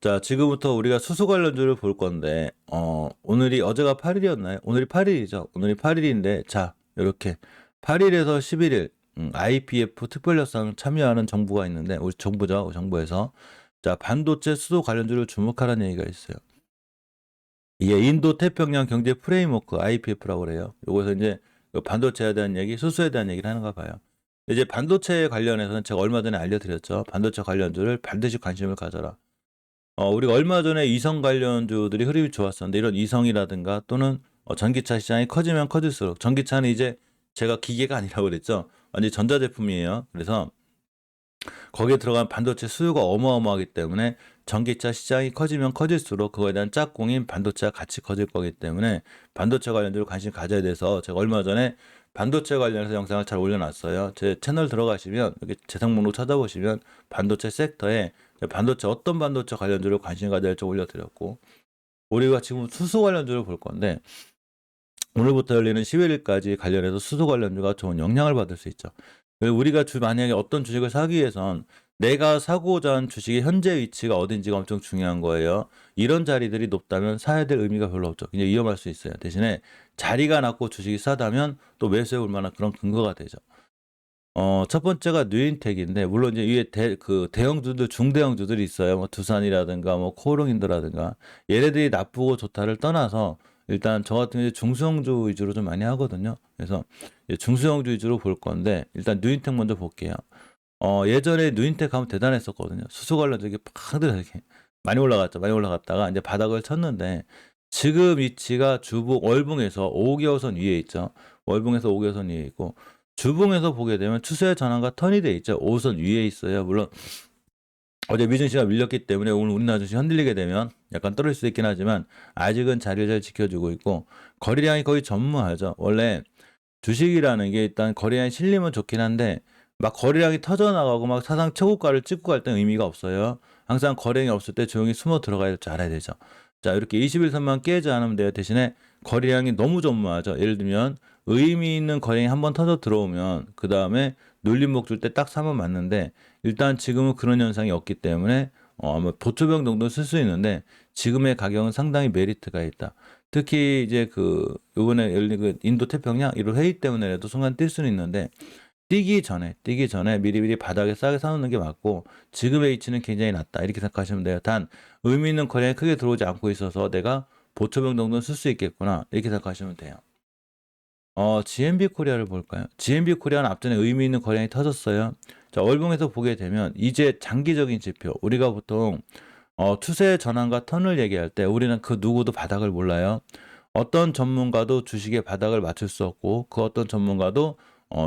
자, 지금부터 우리가 수소 관련주를 볼 건데, 오늘이 어제가 8일이었나요? 오늘이 8일이죠. 오늘이 8일인데, 자, 이렇게 8일에서 11일, IPF 특별협상 참여하는 정부가 있는데, 우리 정부죠. 정부에서. 자, 반도체 수소 관련주를 주목하라는 얘기가 있어요. 이게 인도 태평양 경제 프레임워크 IPF라고 그래요. 요거서 이제 반도체에 대한 얘기, 수소에 대한 얘기를 하는가 봐요. 이제 반도체 관련해서는 제가 얼마 전에 알려드렸죠. 반도체 관련주를 반드시 관심을 가져라. 우리가 얼마 전에 이성 관련주들이 흐름이 좋았었는데 이런 이성이라든가 또는 전기차 시장이 커지면 커질수록 전기차는 이제 제가 기계가 아니라고 그랬죠. 완전 전자제품이에요. 그래서 거기에 들어간 반도체 수요가 어마어마하기 때문에 전기차 시장이 커지면 커질수록 그거에 대한 짝꿍인 반도체가 같이 커질 거기 때문에 반도체 관련주로 관심 가져야 돼서 제가 얼마 전에 반도체 관련해서 영상을 잘 올려놨어요. 제 채널 들어가시면 여기 재생 목록 찾아보시면 반도체 섹터에 반도체 어떤 반도체 관련주로 관심 가져야 할지 올려드렸고 우리가 지금 수소 관련주를 볼 건데 오늘부터 열리는 11일까지 관련해서 수소 관련주가 좋은 영향을 받을 수 있죠. 우리가 만약에 어떤 주식을 사기 위해선 내가 사고자 한 주식의 현재 위치가 어딘지가 엄청 중요한 거예요. 이런 자리들이 높다면 사야 될 의미가 별로 없죠. 굉장히 위험할 수 있어요. 대신에 자리가 낮고 주식이 싸다면 또 매수해 볼 만한 그런 근거가 되죠. 첫 번째가 뉴인텍인데 물론 이제 위에 대형주들 중대형주들이 있어요. 뭐 두산이라든가 뭐 코오롱인더라든가 얘네들이 나쁘고 좋다를 떠나서 일단 저 같은 경우에 중소형주 위주로 좀 많이 하거든요. 그래서 중소형주 위주로 볼 건데 일단 뉴인텍 먼저 볼게요. 예전에 뉴인텍 하면 대단했었거든요. 수소 관련주 이게 팍 이렇게 많이 올라갔죠. 많이 올라갔다가 이제 바닥을 쳤는데 지금 위치가 월봉에서 5개월선 위에 있죠. 월봉에서 5개월선 위에 있고 주봉에서 보게 되면 추세의 전환과 턴이 돼 있죠. 5선 위에 있어요. 물론 어제 미증시가 밀렸기 때문에 오늘 우리나라 주식 흔들리게 되면 약간 떨어질 수도 있긴 하지만 아직은 자리를 잘 지켜주고 있고 거래량이 거의 전무하죠. 원래 주식이라는 게 일단 거래량이 실리면 좋긴 한데 막 거래량이 터져나가고 막 사상 최고가를 찍고 갈 때는 의미가 없어요. 항상 거래량이 없을 때 조용히 숨어 들어가야 될 줄 알아야 되죠. 자, 이렇게 21선만 깨지 않으면 돼요. 대신에 거래량이 너무 전무하죠. 예를 들면 의미 있는 거래량이 한번 터져 들어오면 그 다음에 눌림목 줄 때 딱 사면 맞는데 일단 지금은 그런 현상이 없기 때문에 아마 보초병 정도 쓸 수 있는데 지금의 가격은 상당히 메리트가 있다. 특히 이제 요번에 열린 인도 태평양 이런 회의 때문에라도 순간 뛸 수는 있는데 뛰기 전에 미리미리 바닥에 싸게 사놓는 게 맞고 지금의 위치는 굉장히 낮다 이렇게 생각하시면 돼요. 단 의미 있는 거래가 크게 들어오지 않고 있어서 내가 보초병 정도는 쓸 수 있겠구나 이렇게 생각하시면 돼요. GMB 코리아를 볼까요? GMB 코리아는 앞전에 의미 있는 거래량이 터졌어요. 자, 월봉에서 보게 되면 이제 장기적인 지표 우리가 보통 추세 전환과 턴을 얘기할 때 우리는 그 누구도 바닥을 몰라요. 어떤 전문가도 주식의 바닥을 맞출 수 없고 그 어떤 전문가도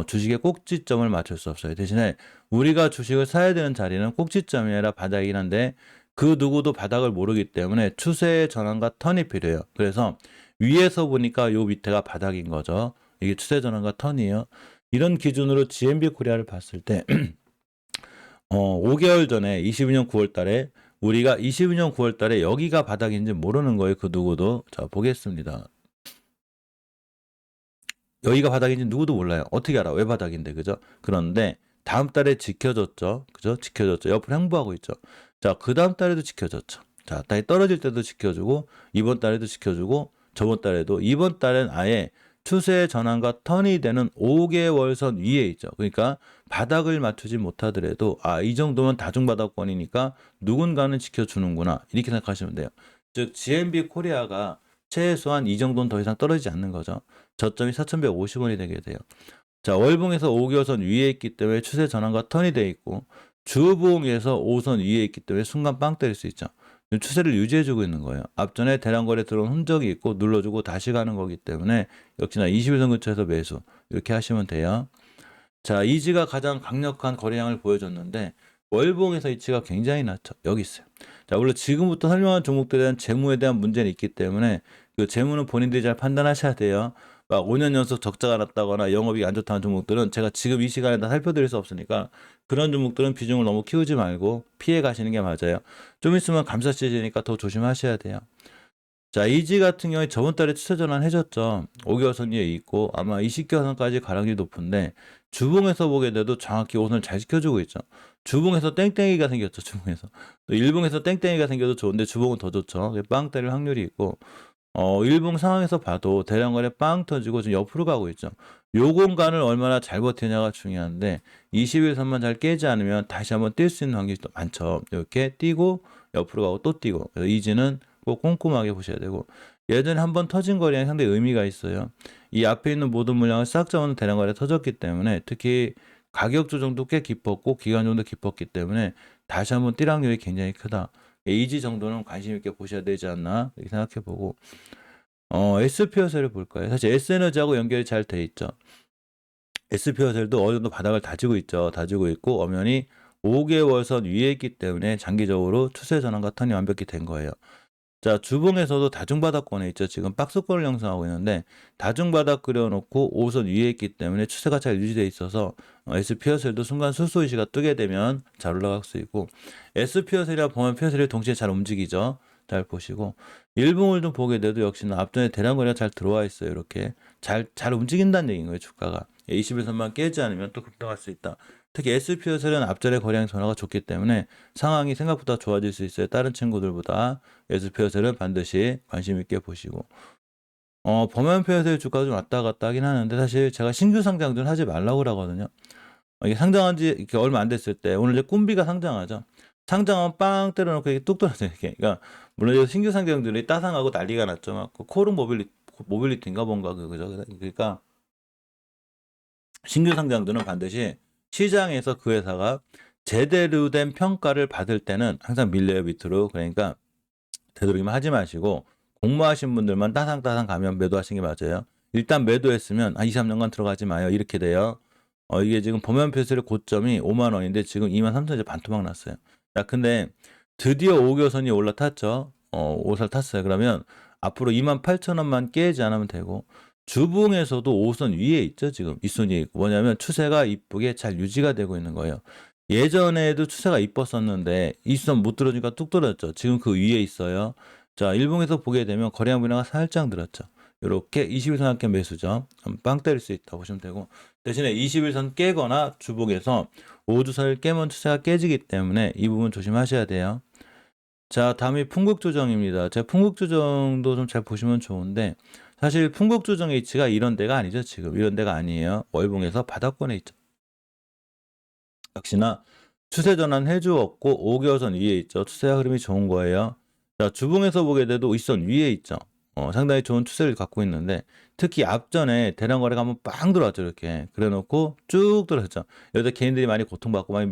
주식의 꼭지점을 맞출 수 없어요. 대신에 우리가 주식을 사야 되는 자리는 꼭지점이 아니라 바닥이긴 한데 그 누구도 바닥을 모르기 때문에 추세의 전환과 턴이 필요해요. 그래서 위에서 보니까 요 밑에가 바닥인 거죠. 이게 추세 전환과 턴이에요. 이런 기준으로 GMB 코리아를 봤을 때 5개월 전에 22년 9월 달에 우리가 22년 9월 달에 여기가 바닥인지 모르는 거예요. 그 누구도. 자, 보겠습니다. 여기가 바닥인지 누구도 몰라요. 어떻게 알아? 왜 바닥인데, 그죠? 그런데 다음 달에 지켜졌죠. 그죠? 지켜졌죠. 옆으로 행보하고 있죠. 자, 그 다음 달에도 지켜졌죠. 자, 땅이 떨어질 때도 지켜주고, 이번 달에도 지켜주고, 저번 달에도, 이번 달엔 아예 추세의 전환과 턴이 되는 5개월선 위에 있죠. 그러니까 바닥을 맞추지 못하더라도, 이 정도면 다중바닥권이니까 누군가는 지켜주는구나. 이렇게 생각하시면 돼요. 즉, GMB 코리아가 최소한 이 정도는 더 이상 떨어지지 않는 거죠. 저점이 4,150원이 되게 돼요. 자, 월봉에서 5개월선 위에 있기 때문에 추세 전환과 턴이 돼 있고 주봉에서 5선 위에 있기 때문에 순간 빵 때릴 수 있죠. 추세를 유지해주고 있는 거예요. 앞전에 대량거래 들어온 흔적이 있고 눌러주고 다시 가는 거기 때문에 역시나 21선 근처에서 매수 이렇게 하시면 돼요. 자, 이지가 가장 강력한 거래량을 보여줬는데 월봉에서 이치가 굉장히 낮죠. 여기 있어요. 자, 물론 지금부터 설명한 종목들에 대한 재무에 대한 문제는 있기 때문에 그 재무는 본인들이 잘 판단하셔야 돼요. 막 5년 연속 적자가 났다거나 영업이 안 좋다는 종목들은 제가 지금 이 시간에 다 살펴드릴 수 없으니까 그런 종목들은 비중을 너무 키우지 말고 피해 가시는 게 맞아요. 좀 있으면 감사 시즌이니까 더 조심하셔야 돼요. 자, 이지 같은 경우에 저번 달에 추세 전환 해줬죠. 5개월선 위에 있고 아마 20개월선까지 가량이 높은데 주봉에서 보게 돼도 정확히 오선을 잘 지켜주고 있죠. 주봉에서 땡땡이가 생겼죠. 주봉에서. 또 일봉에서 땡땡이가 생겨도 좋은데 주봉은 더 좋죠. 빵 때릴 확률이 있고 일봉 상황에서 봐도 대량거래 빵 터지고 지금 옆으로 가고 있죠. 요 공간을 얼마나 잘 버티냐가 중요한데 21선만 잘 깨지 않으면 다시 한번 뛸 수 있는 확률이 또 많죠. 이렇게 뛰고 옆으로 가고 또 뛰고. 그래서 이지는 꼭 꼼꼼하게 보셔야 되고 예전에 한번 터진 거래량 상당히 의미가 있어요. 이 앞에 있는 모든 물량을 싹 잡아놓은 대량거래 터졌기 때문에 특히 가격 조정도 꽤 깊었고 기간 정도 깊었기 때문에 다시 한번 뛸 확률이 굉장히 크다. 이지 정도는 관심 있게 보셔야 되지 않나 이렇게 생각해 보고 SP어셀을 볼까요? 사실 S에너지하고 연결이 잘 돼 있죠. SP어셀도 어느 정도 바닥을 다지고 있죠. 다지고 있고 엄연히 5개월선 위에 있기 때문에 장기적으로 추세 전환과 턴이 완벽히 된 거예요. 자, 주봉에서도 다중바닥권에 있죠. 지금 박스권을 형성하고 있는데 다중바닥 그려놓고 5선 위에 있기 때문에 추세가 잘 유지되어 있어서 SP어셀도 순간 수소이시가 뜨게 되면 잘 올라갈 수 있고 SP어셀이랑 범한 피어셀이 동시에 잘 움직이죠. 잘 보시고 일봉을 좀 보게 돼도 역시나 앞전에 대량거래가 잘 들어와 있어요. 이렇게 잘 움직인다는 얘기인 거예요. 주가가 21선만 깨지 않으면 또 급등할 수 있다. 특히 SP어셀은 앞전에 거래량 전화가 좋기 때문에 상황이 생각보다 좋아질 수 있어요. 다른 친구들보다 SP어셀은 반드시 관심 있게 보시고 범한 피어셀 주가도 좀 왔다 갔다 하긴 하는데 사실 제가 신규 상장들은 하지 말라고 그러거든요. 이게 상장한 지 이렇게 얼마 안 됐을 때 오늘 이제 꿈비가 상장하죠. 상장하면 빵 때려놓고 이게 뚝 떨어져요. 이게. 그러니까 물론 이제 신규 상장들이 따상하고 난리가 났죠. 막 코르 모빌리티인가 뭔가 그죠. 그러니까 신규 상장들은 반드시 시장에서 그 회사가 제대로 된 평가를 받을 때는 항상 밀려요 밑으로. 그러니까 되도록이면 하지 마시고 공모하신 분들만 따상따상 가면 매도하시는 게 맞아요. 일단 매도했으면 2, 3년간 들어가지 마요. 이렇게 돼요. 이게 지금 범현 표시의 고점이 5만 원인데 지금 2만 3천 원에 반토막 났어요. 야, 근데 드디어 5교선이 올라탔죠. 5살 탔어요. 그러면 앞으로 2만 8천 원만 깨지 않으면 되고 주봉에서도 5선 위에 있죠. 지금 윗선이 있고 뭐냐면 추세가 이쁘게 잘 유지가 되고 있는 거예요. 예전에도 추세가 이뻤었는데 이선 못 들어주니까 뚝 떨어졌죠. 지금 그 위에 있어요. 자, 일봉에서 보게 되면 거래량 분야가 살짝 늘었죠. 이렇게 21선 합계 매수죠. 빵 때릴 수 있다 보시면 되고 대신에 21선 깨거나 주봉에서 5주선을 깨면 추세가 깨지기 때문에 이 부분 조심하셔야 돼요. 자, 다음이 풍국조정입니다. 제가 풍국조정도 좀 잘 보시면 좋은데 사실 풍국조정의 위치가 이런 데가 아니죠. 지금 이런 데가 아니에요. 월봉에서 바닥권에 있죠. 역시나 추세 전환 해주었고 5개월선 위에 있죠. 추세 흐름이 좋은 거예요. 자, 주봉에서 보게 돼도 윗선 위에 있죠. 상당히 좋은 추세를 갖고 있는데 특히 앞전에 대량 거래가 한번 빵 들어왔죠. 이렇게 그래놓고 쭉 들어왔죠. 여기서 개인들이 많이 고통받고 많이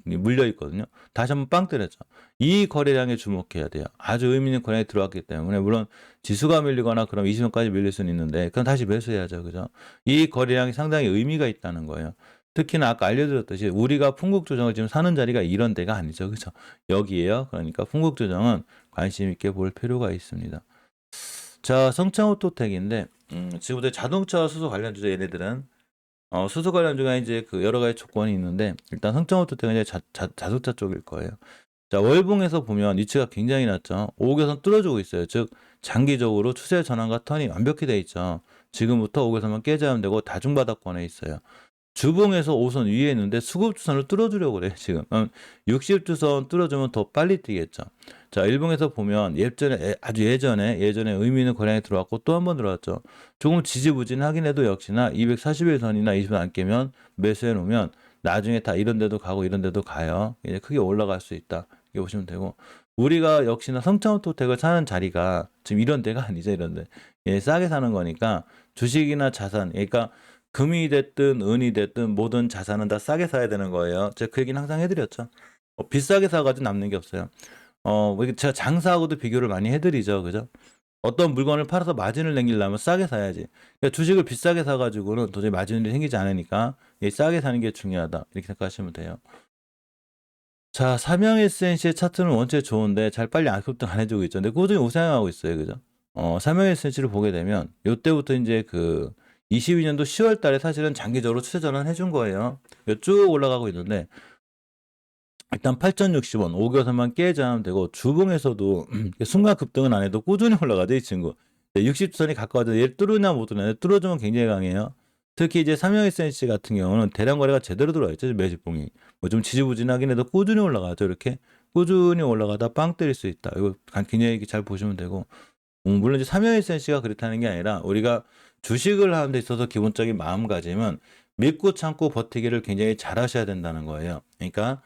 물려 있거든요. 다시 한번 빵 때렸죠. 이 거래량에 주목해야 돼요. 아주 의미 있는 거래량이 들어왔기 때문에 물론 지수가 밀리거나 그럼 20원까지 밀릴 수는 있는데 그럼 다시 매수해야죠. 그죠? 이 거래량이 상당히 의미가 있다는 거예요. 특히나 아까 알려드렸듯이 우리가 풍국조정을 지금 사는 자리가 이런 데가 아니죠. 그죠? 여기에요. 그러니까 풍국조정은 관심 있게 볼 필요가 있습니다. 자, 성창오토텍인데 지금부터 자동차 수소 관련주죠. 얘네들은 수소 관련주가 이제 그 여러 가지 조건이 있는데 일단 성창오토텍은 이제 자동차 쪽일 거예요. 자, 월봉에서 보면 위치가 굉장히 낮죠. 5개선 뚫어주고 있어요. 즉 장기적으로 추세 전환과 턴이 완벽히 돼 있죠. 지금부터 5개선만 깨져야 되고 다중바닥권에 있어요. 주봉에서 5선 위에 있는데 수급주선을 뚫어주려고 그래요. 지금 60주선 뚫어주면 더 빨리 뛰겠죠. 자, 일봉에서 보면 아주 예전에 의미 있는 거래량이 들어왔고 또 한 번 들어왔죠. 조금 지지부진하긴 해도 역시나 241선이나 20선 안 깨면 매수해 놓으면 나중에 다 이런 데도 가고 이런 데도 가요. 이제 크게 올라갈 수 있다. 이렇게 보시면 되고 우리가 역시나 성창오토텍을 사는 자리가 지금 이런 데가 아니죠. 이런 데. 싸게 사는 거니까 주식이나 자산 그러니까 금이 됐든 은이 됐든 모든 자산은 다 싸게 사야 되는 거예요. 제가 그 얘기는 항상 해드렸죠. 비싸게 사가지고 남는 게 없어요. 제가 장사하고도 비교를 많이 해드리죠. 그죠? 어떤 물건을 팔아서 마진을 남기려면 싸게 사야지. 그러니까 주식을 비싸게 사가지고는 도저히 마진이 생기지 않으니까 싸게 사는 게 중요하다. 이렇게 생각하시면 돼요. 자, 삼양 SNC의 차트는 원체 좋은데 잘 빨리 급등 안 해주고 있죠. 근데 꾸준히 우상향하고 있어요. 그죠? 삼양 SNC를 보게 되면 이때부터 이제 그 22년도 10월 달에 사실은 장기적으로 추세 전환 해준 거예요. 쭉 올라가고 있는데 일단 8,060원 5개선만 깨지 않으면 되고 주봉에서도 순간 급등은 안 해도 꾸준히 올라가죠. 이 친구 60선이 가까워져 얘를 뚫으냐 못 뚫으냐 뚫어주면 굉장히 강해요. 특히 이제 삼성SNC 같은 경우는 대량 거래가 제대로 들어와 있죠. 매집봉이. 뭐 좀 지지부진하긴 해도 꾸준히 올라가죠. 이렇게 꾸준히 올라가다 빵 때릴 수 있다. 이거 굉장히 잘 보시면 되고. 물론 이제 삼성SNC가 그렇다는 게 아니라 우리가 주식을 하는 데 있어서 기본적인 마음가짐은 믿고 참고 버티기를 굉장히 잘 하셔야 된다는 거예요. 그러니까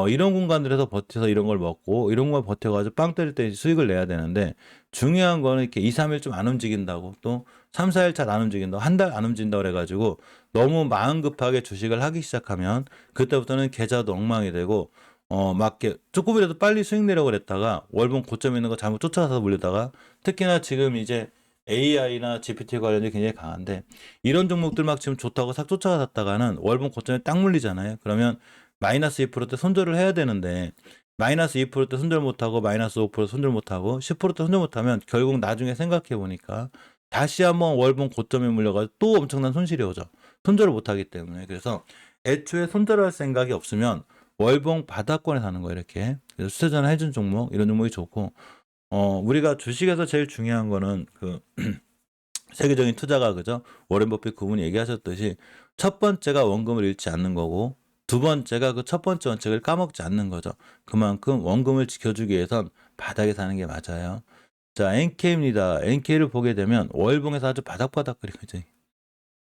이런 공간들에서 버텨서 이런 걸 먹고 이런 걸 버텨가지고 빵 때릴 때 수익을 내야 되는데 중요한 거는 이렇게 2, 3일 좀 안 움직인다고 또 3, 4일 잘 안 움직인다고 한 달 안 움직인다고 그래가지고 너무 마음 급하게 주식을 하기 시작하면 그때부터는 계좌도 엉망이 되고 막 이렇게 조금이라도 빨리 수익 내려고 그랬다가 월봉 고점 있는 거 잘못 쫓아가서 물리다가 특히나 지금 이제 AI나 GPT 관련이 굉장히 강한데 이런 종목들 막 지금 좋다고 싹 쫓아갔다가는 월봉 고점에 딱 물리잖아요. 그러면 마이너스 2%대 손절을 해야 되는데 마이너스 2%대 손절 못하고 마이너스 5% 손절 못하고 10%대 손절 못하면 결국 나중에 생각해 보니까 다시 한번 월봉 고점에 물려가지고 또 엄청난 손실이 오죠. 손절을 못하기 때문에. 그래서 애초에 손절할 생각이 없으면 월봉 바닥권에 사는 거예요. 이렇게. 그래서 수세전환 해준 종목 이런 종목이 좋고 우리가 주식에서 제일 중요한 거는 그 세계적인 투자가 그죠? 워렌 버핏 그분이 얘기하셨듯이 첫 번째가 원금을 잃지 않는 거고 두 번째가 그 첫 번째 원칙을 까먹지 않는 거죠. 그만큼 원금을 지켜주기 위해선 바닥에 사는 게 맞아요. 자, NK입니다. NK를 보게 되면 월봉에서 아주 바닥바닥거리고 있죠.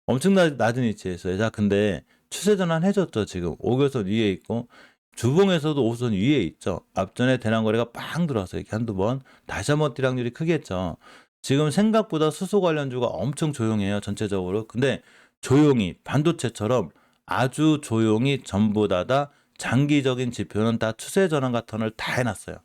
엄청나게 낮은 위치에 있어요. 자, 근데 추세 전환 해줬죠. 지금 5개선 위에 있고 주봉에서도 5선 위에 있죠. 앞전에 대량 거래가 빵 들어왔어요. 이렇게 한두 번. 다시 한번 띠락률이 크겠죠. 지금 생각보다 수소 관련주가 엄청 조용해요. 전체적으로. 근데 조용히 반도체처럼 아주 조용히 전부 다 장기적인 지표는 다 추세 전환과 턴을 다 해놨어요.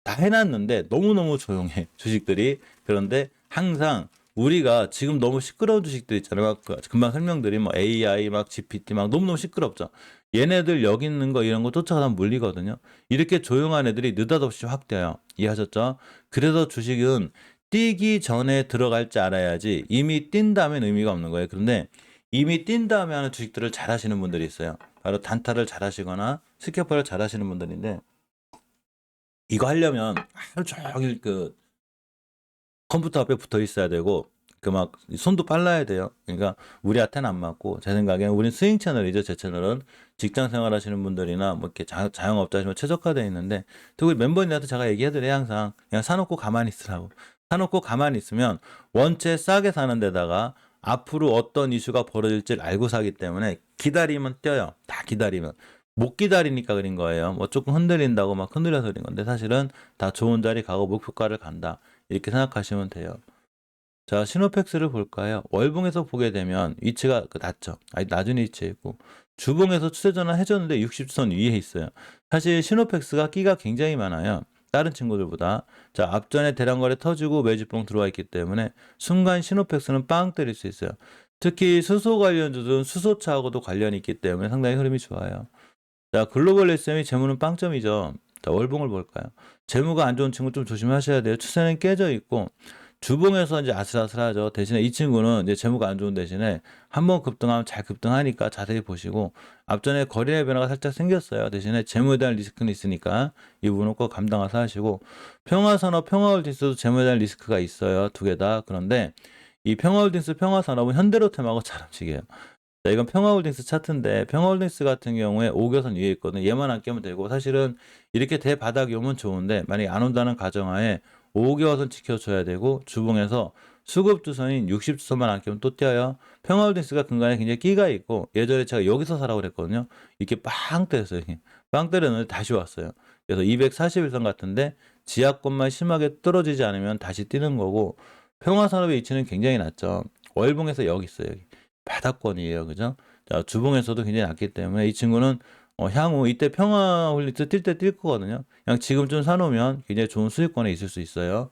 다 해놨는데 너무너무 조용해 주식들이. 그런데 항상 우리가 지금 너무 시끄러운 주식들 있잖아요. 막 금방 설명드린 뭐 AI 막 GPT 막 너무너무 시끄럽죠. 얘네들 여기 있는 거 이런 거 쫓아가다 물리거든요. 이렇게 조용한 애들이 느닷없이 확 뛰어요. 이해하셨죠? 그래서 주식은 뛰기 전에 들어갈 줄 알아야지 이미 뛴 다음엔 의미가 없는 거예요. 그런데 이미 뛴 다음에 하는 주식들을 잘 하시는 분들이 있어요. 바로 단타를 잘 하시거나 스캐퍼를 잘 하시는 분들인데 이거 하려면 하루 종일 그 컴퓨터 앞에 붙어 있어야 되고 그 막 손도 빨라야 돼요. 그러니까 우리한테는 안 맞고 제 생각에는 우린 스윙 채널이죠. 제 채널은 직장 생활 하시는 분들이나 뭐 이렇게 자영업자시면 최적화되어 있는데 특히 멤버님한테 제가 얘기해드려요. 항상 그냥 사놓고 가만히 있으라고. 사놓고 가만히 있으면 원체 싸게 사는 데다가 앞으로 어떤 이슈가 벌어질지를 알고 사기 때문에 기다리면 뛰어요. 다 기다리면. 못 기다리니까 그린 거예요. 뭐 조금 흔들린다고 막 흔들려서 그린 건데 사실은 다 좋은 자리 가고 목표가를 간다. 이렇게 생각하시면 돼요. 자, 시노팩스를 볼까요? 월봉에서 보게 되면 위치가 낮죠. 아니, 낮은 위치에 있고 주봉에서 추세 전환 해줬는데 60선 위에 있어요. 사실 시노팩스가 끼가 굉장히 많아요. 다른 친구들보다. 자, 앞전에 대량거래 터지고 매집봉 들어와 있기 때문에 순간 시노팩스는 빵 때릴 수 있어요. 특히 수소 관련주들은 수소차하고도 관련이 있기 때문에 상당히 흐름이 좋아요. 자, 글로벌 SM이 재무는 빵점이죠. 자, 월봉을 볼까요? 재무가 안 좋은 친구 좀 조심하셔야 돼요. 추세는 깨져 있고 주봉에서 이제 아슬아슬하죠. 대신에 이 친구는 이제 재무가 안 좋은 대신에 한번 급등하면 잘 급등하니까 자세히 보시고 앞전에 거래의 변화가 살짝 생겼어요. 대신에 재무에 대한 리스크는 있으니까 이 부분은 꼭 감당해서 하시고 평화산업, 평화홀딩스도 재무에 대한 리스크가 있어요. 두 개 다. 그런데 이 평화홀딩스, 평화산업은 현대로템하고 잘 움직여요. 자, 이건 평화홀딩스 차트인데 평화홀딩스 같은 경우에 5개선 위에 있거든요. 얘만 안 깨면 되고 사실은 이렇게 대바닥이 오면 좋은데 만약에 안 온다는 가정하에 5개선 지켜줘야 되고 주봉에서 수급주선인 60주선만 안 깨면 또 뛰어요. 평화홀딩스가 근간에 굉장히 끼가 있고 예전에 제가 여기서 사라고 그랬거든요. 이렇게 빵 때렸어요. 빵 때렸는데 다시 왔어요. 그래서 241선 같은데 지하권만 심하게 떨어지지 않으면 다시 뛰는 거고 평화산업의 위치는 굉장히 낮죠. 월봉에서 여기 있어요. 여기. 바닥권이에요. 그죠? 자, 주봉에서도 굉장히 낮기 때문에 이 친구는 향후 이때 평화홀릭스 뛸 때 뛸 거거든요. 그냥 지금쯤 사놓으면 굉장히 좋은 수익권에 있을 수 있어요.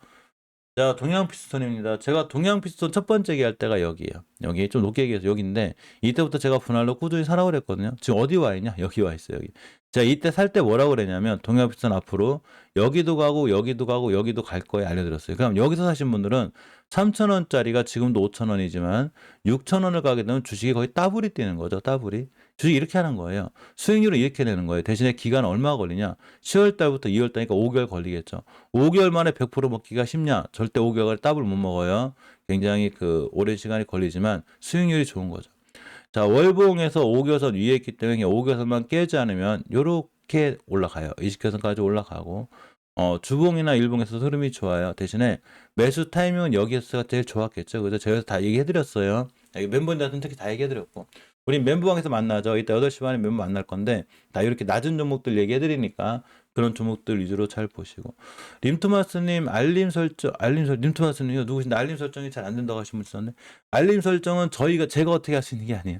자, 동양 피스톤입니다. 제가 동양 피스톤 첫 번째 얘기할 때가 여기예요. 여기 좀 높게 얘기해서 여기인데 이때부터 제가 분할로 꾸준히 사라고 그랬거든요. 지금 어디 와 있냐? 여기 와 있어요. 여기. 자, 이때 살 때 뭐라고 그랬냐면 동양 피스톤 앞으로 여기도 가고 여기도 가고 여기도 갈 거에 알려드렸어요. 그럼 여기서 사신 분들은 3,000원짜리가 지금도 5,000원이지만 6,000원을 가게 되면 주식이 거의 따블이 뛰는 거죠. 따블이. 주식 이렇게 하는 거예요. 수익률은 이렇게 내는 거예요. 대신에 기간 얼마가 걸리냐? 10월 달부터 2월 달이니까 5개월 걸리겠죠. 5개월 만에 100% 먹기가 쉽냐? 절대 5개월 더블 못 먹어요. 굉장히 그 오랜 시간이 걸리지만 수익률이 좋은 거죠. 자, 월봉에서 5개선 위에 있기 때문에 5개선만 깨지 않으면 요렇게 올라가요. 20개선까지 올라가고 주봉이나 일봉에서 흐름이 좋아요. 대신에 매수 타이밍은 여기에서가 제일 좋았겠죠. 그래서 제가 다 얘기해드렸어요. 멤버들한테는 특히 다 얘기해드렸고 우리 멤버방에서 만나죠. 이따 8시 반에 멤버 만날 건데 다 이렇게 낮은 종목들 얘기해드리니까 그런 종목들 위주로 잘 보시고 림토마스님 알림 설정 림토마스님 이거 누구신데 알림 설정이 잘 안 된다고 하신 분 있었는데 알림 설정은 제가 어떻게 할 수 있는 게 아니에요.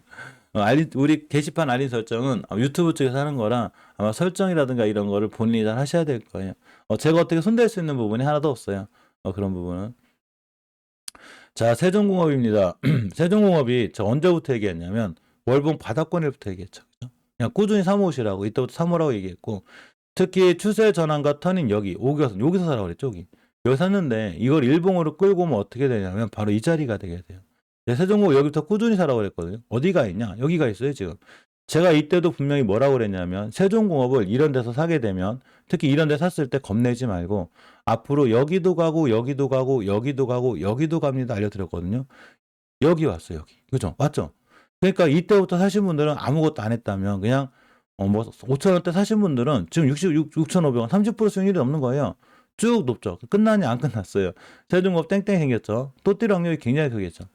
우리 게시판 알림 설정은 유튜브 쪽에서 하는 거라 아마 설정이라든가 이런 거를 본인이 잘 하셔야 될 거예요. 제가 어떻게 손댈 수 있는 부분이 하나도 없어요. 그런 부분은. 자, 세종공업입니다. 세종공업이 저 언제부터 얘기했냐면 월봉 바닥권일부터 얘기했죠. 그죠? 그냥 꾸준히 사모으시라고 이때부터 사모라고 얘기했고 특히 추세 전환과 터닝 여기서 사라고 그랬죠. 여기 샀는데 이걸 일봉으로 끌고 오면 어떻게 되냐면 바로 이 자리가 되게 돼요. 세종공업 여기부터 꾸준히 사라고 그랬거든요. 어디가 있냐? 여기가 있어요 지금. 제가 이때도 분명히 뭐라고 그랬냐면 세종공업을 이런 데서 사게 되면 특히 이런 데 샀을 때 겁내지 말고 앞으로 여기도 가고 여기도 가고 여기도 가고 여기도 갑니다 알려드렸거든요. 여기 왔어요. 여기. 그죠? 맞죠? 그러니까 이때부터 사신 분들은 아무것도 안 했다면 그냥 뭐 5,000원대 사신 분들은 지금 6,500원 30% 수익률이 넘는 거예요. 쭉 높죠. 끝나니 안 끝났어요. 세종공업 땡땡 생겼죠. 또 뛸 확률이 굉장히 크겠죠.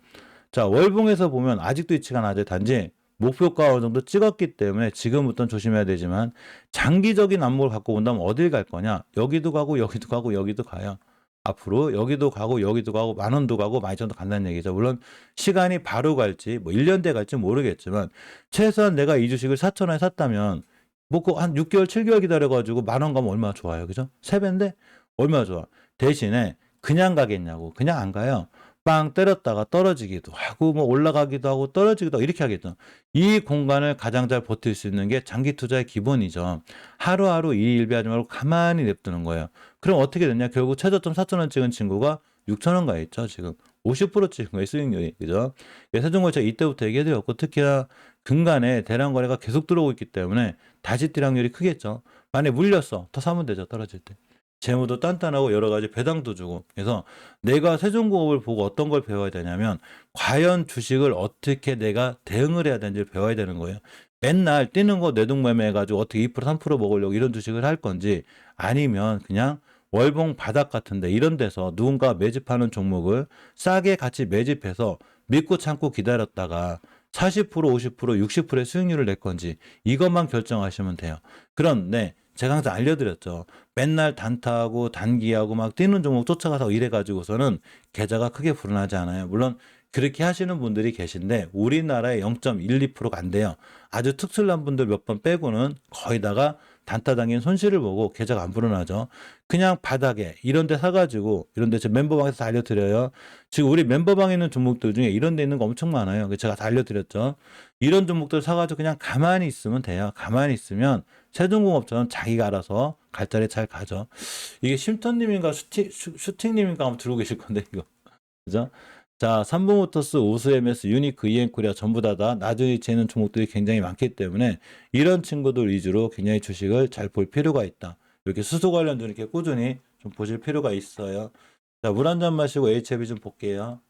자, 월봉에서 보면 아직도 위치가 낮아요. 단지 목표가 어느 정도 찍었기 때문에 지금부터는 조심해야 되지만 장기적인 안목을 갖고 본다면 어딜 갈 거냐? 여기도 가고 여기도 가고 여기도 가요. 앞으로 여기도 가고 여기도 가고 10,000원도 가고 12,000원도 간다는 얘기죠. 물론 시간이 바로 갈지 뭐 1년 뒤에 갈지 모르겠지만 최소한 내가 이 주식을 4,000원에 샀다면 뭐 한 6개월 7개월 기다려가지고 10,000원 가면 얼마나 좋아요. 그죠? 3배인데 얼마나 좋아. 대신에 그냥 가겠냐고. 그냥 안 가요. 빵 때렸다가 떨어지기도 하고 뭐 올라가기도 하고 떨어지기도 하고 이렇게 하겠죠. 이 공간을 가장 잘 버틸 수 있는 게 장기 투자의 기본이죠. 하루하루 일일비하지 말고 가만히 냅두는 거예요. 그럼 어떻게 됐냐? 결국 최저점 4,000원 찍은 친구가 6,000원 가 있죠. 지금 50% 찍은 거예요. 수익률이. 그죠? 세종걸 제가 이때부터 얘기해드렸고 특히나 근간에 대량 거래가 계속 들어오고 있기 때문에 다시 뛸 확률이 크겠죠. 만약에 물렸어. 더 사면 되죠. 떨어질 때. 재무도 단단하고 여러 가지 배당도 주고 그래서 내가 세종공업을 보고 어떤 걸 배워야 되냐면 과연 주식을 어떻게 내가 대응을 해야 되는지를 배워야 되는 거예요. 맨날 뛰는 거 내동매매 해가지고 어떻게 2% 3% 먹으려고 이런 주식을 할 건지 아니면 그냥 월봉 바닥 같은데 이런 데서 누군가 매집하는 종목을 싸게 같이 매집해서 믿고 참고 기다렸다가 40% 50% 60%의 수익률을 낼 건지 이것만 결정하시면 돼요. 그런데 제가 항상 알려드렸죠. 맨날 단타하고 단기하고 막 뛰는 종목 쫓아가서 이래가지고서는 계좌가 크게 불어나지 않아요. 물론 그렇게 하시는 분들이 계신데 우리나라에 0.12%가 안 돼요. 아주 특출난 분들 몇 번 빼고는 거의 다가 단타 당긴 손실을 보고 계좌가 안 불어나죠. 그냥 바닥에 이런 데 사가지고 이런 데 제 멤버방에서 다 알려드려요. 지금 우리 멤버방에 있는 종목들 중에 이런 데 있는 거 엄청 많아요. 제가 다 알려드렸죠. 이런 종목들 사가지고 그냥 가만히 있으면 돼요. 가만히 있으면 세종공업처럼 자기가 알아서 갈 자리에 잘 가죠. 이게 쉼터님인가 슈팅님인가 한번 들고 계실 건데 이거 그죠? 자, 삼성모터스, 오스MS, 유니크, 이엔코리아 전부 다 낮은 위치에 있는 종목들이 굉장히 많기 때문에 이런 친구들 위주로 굉장히 주식을 잘 볼 필요가 있다. 이렇게 수소 관련도 이렇게 꾸준히 좀 보실 필요가 있어요. 자, 물 한 잔 마시고 HF 좀 볼게요.